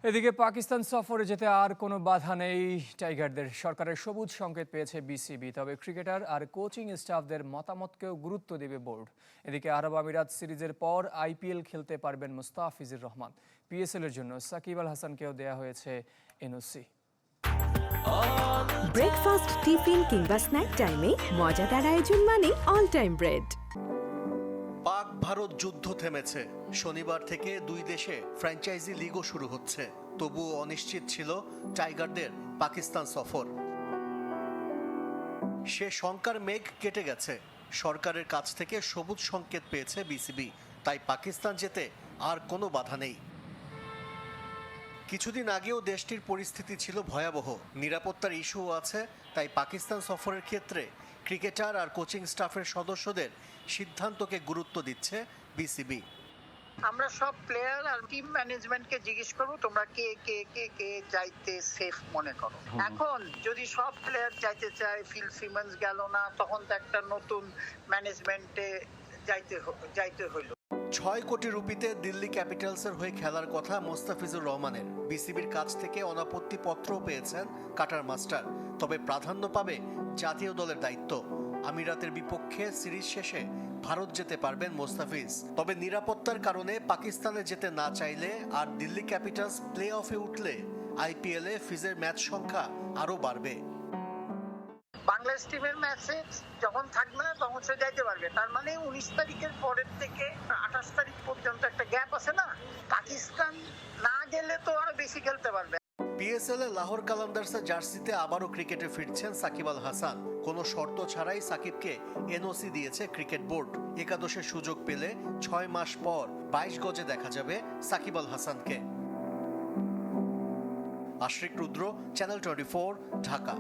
এদিকে পাকিস্তান সফরে যেতে আর কোনো বাধা নেই টাইগারদের। সরকারের সবুজ সংকেত পেয়েছে বিসিবি, তবে ক্রিকেটার আর কোচিং স্টাফদের মতামতকেও গুরুত্ব দেবে বোর্ড। এদিকে আরব আমিরাত সিরিজের পর আইপিএল খেলতে পারবেন মুস্তাফিজুর রহমান। পিএসএল এর জন্য সাকিব আল হাসানকেও দেয়া হয়েছে এনওসি। ব্রেকফাস্ট, টিফিন কিংবা স্ন্যাক টাইমে মজাদার আয়োজন মানে অল টাইম ব্রেড। পাক ভারত যুদ্ধ থেমেছে, শনিবার থেকে দুই দেশে ফ্র্যাঞ্চাইজি লিগও শুরু হচ্ছে। তবুও অনিশ্চিত ছিল টাইগারদের পাকিস্তান সফর। সে শঙ্কার মেঘ কেটে গেছে। সরকারের কাছ থেকে সবুজ সংকেত পেয়েছে বিসিবি, তাই পাকিস্তান যেতে আর কোনো বাধা নেই। কিছুদিন আগেও দেশটির পরিস্থিতি ছিল ভয়াবহ, নিরাপত্তার ইস্যুও আছে। তাই পাকিস্তান সফরের ক্ষেত্রে ক্রিকেটার আর কোচিং স্টাফের সদস্যদের সিদ্ধান্তকে গুরুত্ব দিচ্ছে বিসিবি। আমরা সব প্লেয়ার আর টিম ম্যানেজমেন্টকে জিজ্ঞেস করবো তোমরা কে কে কে কে যাইতে সেফ মনে করো। এখন যদি সব প্লেয়ার যাইতে চায়, ফিল সিমন্স গেল না, তখন তো একটা নতুন ম্যানেজমেন্টে যাইতে হইল। ৬ কোটি রুপিতে দিল্লি ক্যাপিটালসের হয়ে খেলার কথা মোস্তাফিজুর রহমানের। বিসিবির কাছ থেকে অনাপত্তি পত্রও পেয়েছেন কাটার মাস্টার, তবে প্রাধান্য পাবে জাতীয় দলের দায়িত্ব। আমিরাতের বিপক্ষে সিরিজ শেষে ভারত যেতে পারবেন মোস্তাফিজ, তবে নিরাপত্তার কারণে পাকিস্তানে যেতে না চাইলে আর দিল্লি ক্যাপিটালস প্লে অফে উঠলে আইপিএলে ফিজের ম্যাচ সংখ্যা আরও বাড়বে। বাংলাদেশ টিমের ম্যাচে যখন থাকবে না তখন সে যাইতে পারবে। তার মানে 19 তারিখের পরের থেকে 28 তারিখ পর্যন্ত একটা গ্যাপ আছে না, পাকিস্তান না গেলে তো আরো বেশি খেলতে পারবে। পিএসএল এ লাহোর কালান্দার্সের জার্সিতে আবারও ক্রিকেটে ফিরছেন সাকিব আল হাসান। কোনো শর্ত ছাড়াই সাকিবকে এনওসি দিয়েছে ক্রিকেট বোর্ড। একাদশের সুযোগ পেলে 6 মাস পর 22 গজে দেখা যাবে সাকিব আল হাসানকে। আশরিক রুদ্র, চ্যানেল 24, ঢাকা।